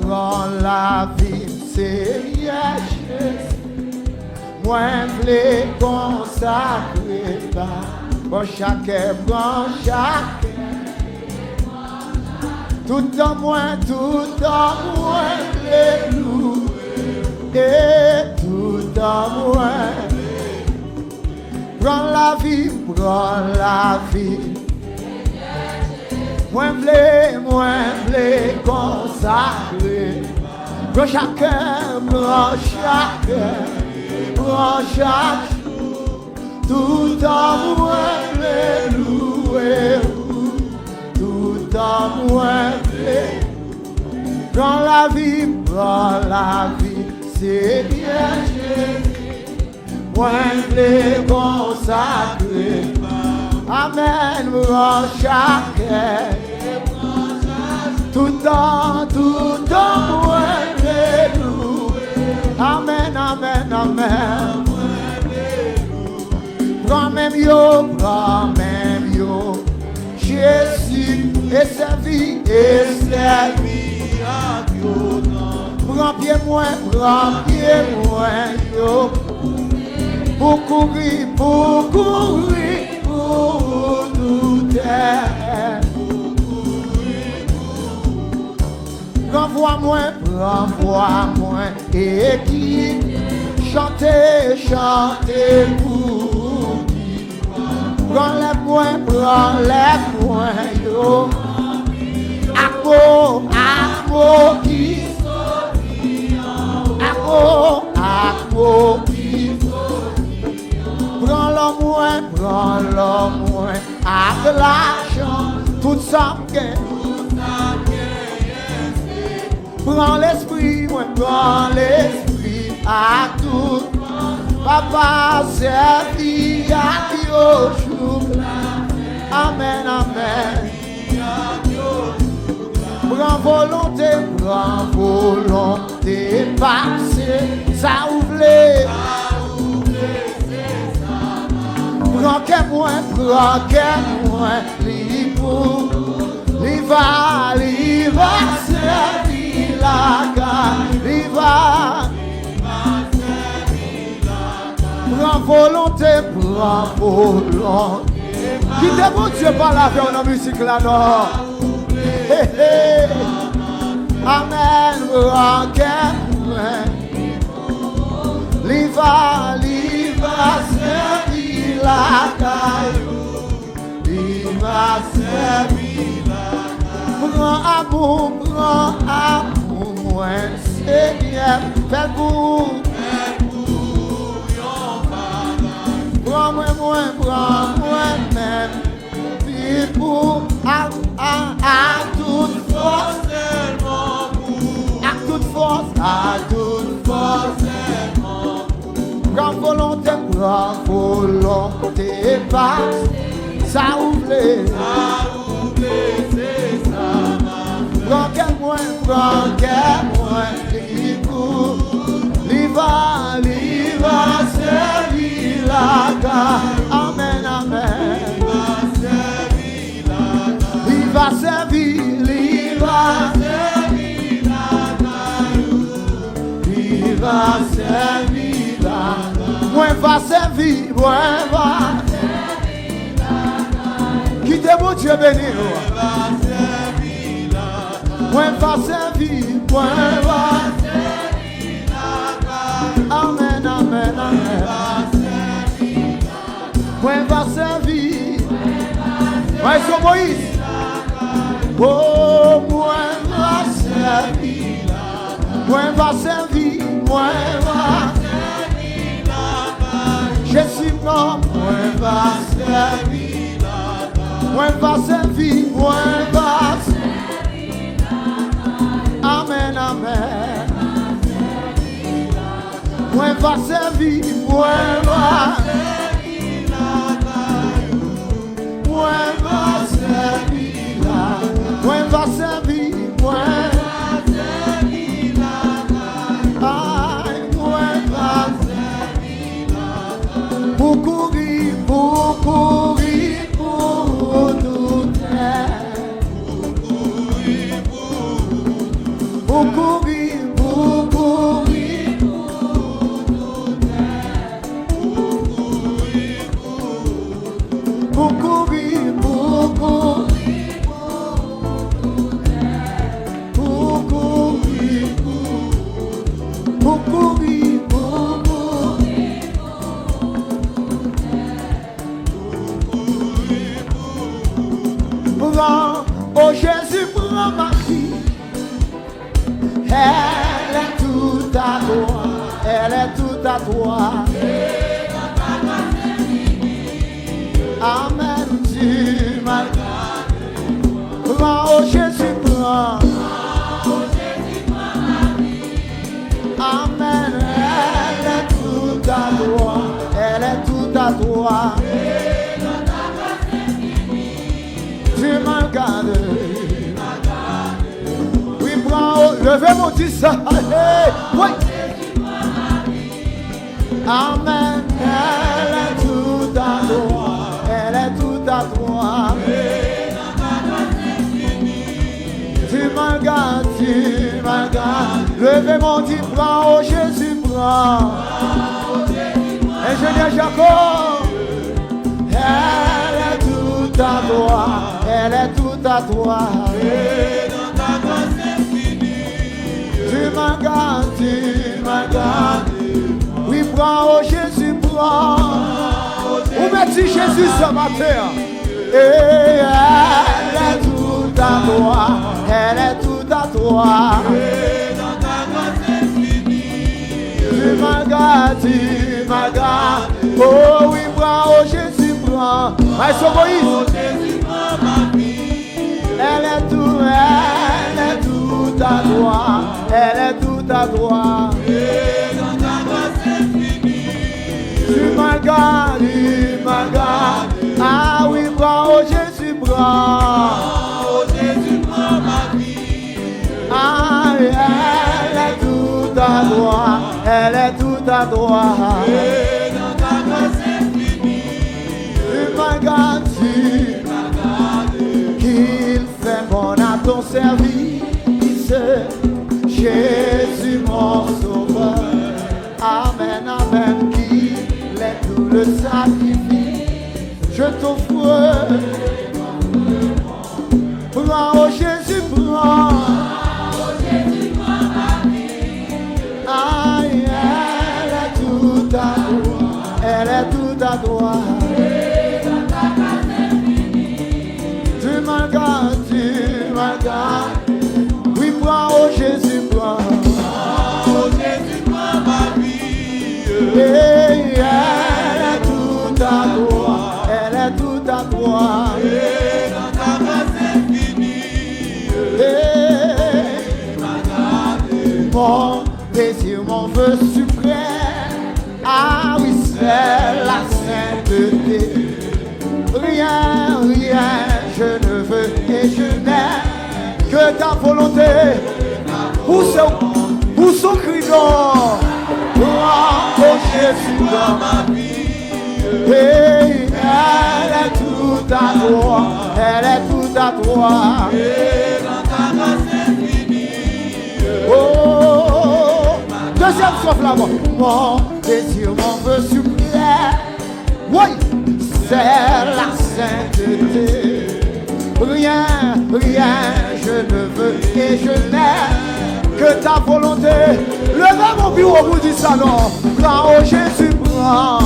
prends la vie, Seigneur Jésus. Moi, v'lais consacrer par chacun, prends chacun. Tout en moi, les loups. Et tout en moi. Prends la vie, moi v'lais consacrer. Prends chacun, tout en moi les louer, tout en moi v'lais. Prends la vie, c'est bien Jésus. Moi v'lais consacrer. Amen, prends chacun. Tout en moi les louer. Amen, amen, amen. Prends même yo, Jésus et servi à Dieu. Prends pied moi, yo. Pour courir, pour tout terre. Renvoie-moi, et qui chanter pour qui. Prends-les-moi, yo. Amo qui prends le moins, avec l'argent, tout ça gagne. Prends l'esprit, à tout. Papa, servi à Dieu. Amen, amen. Prends volonté, passer, ça ouvre. Prends que moi, il va servir la garde, il va prends volonté. Qui te bon Dieu par la vie dans la musique là, non? Amen, prends que moi, il va servir la garde, il va servir la garde. Prends amour, moi, Seigneur, fais pour moi-même, puis pour à toute force, à toute force, prends volonté, passe, ça ouvre, c'est ça. Prends qu'à moi, il va servir la garde. Amen, amen. Il va servir la garde. Moi va servir, qui te bon Dieu béni. Moi va servir, amen, amen, amen. Moi va servir. Ouais, c'est Moïse. Oh, moi va servir. Moi va servir. Je suis mort. Moi va servir. Moi va servir. Amen, amen. Moi va servir. Moi va servir. Pour courir, pour tout. pour courir, pour courir, pour courir, pour courir, pour courir, pour courir, pour courir. Oh Jésus, prends ma vie. Elle est toute à toi, elle est toute à toi. Amen, tu m'as gardé. Prends, oh Jésus, prends. Amen, elle est toute à toi, elle est toute à toi. Tu m'as gardé. Oui, prends, oh, levez mon petit ça. Oui. Amen, elle est toute à toi, elle est toute à toi. Tu m'as gardé, tu m'as gardé. Levez mon petit, prends, oh Jésus, prends. Ingénieur Jacob, elle est toute à toi, elle est toute à toi. Tu m'as gardé, tu m'as gardé. Oui, prends, oh Jésus, prends. Où mets-tu Jésus ce matin? Et elle est toute à toi, elle est toute à toi. Tu m'as gardé, tu m'as gardé. Oh oui, prends, oh Jésus, prends. Maître Moïse, elle est toute à toi, elle est toute à toi. Tu m'as gardé, tu m'as gardé. Ah oui, prends, oh Jésus, prends. Oh Jésus, prends ma vie. Ah, elle est toute à toi, elle est toute à toi. Et dans ta grâce infinie, tu m'as gardé, tu m'as gardé. Qu'il fait bon à ton service, Jésus mon sauveur. Amen, amen. Tout le sacrifice, je t'offre. Prends, oh Jésus, prends. Aïe, elle est toute à toi, elle est toute à toi. Tu m'as gardé, tu m'as gardé. Oui, prends, oh Jésus, prends. Oh Jésus, prends ma vie. Elle est toute à toi, elle est toute à toi. Et dans ta grâce infinie, mon désir, mon vœu suprême, ah oui, c'est la sainteté. Rien, rien, je ne veux et je n'aime que ta volonté. Où sont cris d'or? Oh Jésus dans ma vie, et elle est toute à toi, elle est toute à toi. Et dans ta grâce infinie, oh, deuxième souffle là-bas. Mon désir, mon vœu suprême, oui, c'est la sainteté. Rien, rien, je ne veux et je n'aime que ta volonté. Levez mon bureau, vous dites ça non. Prends, oh Jésus, prends.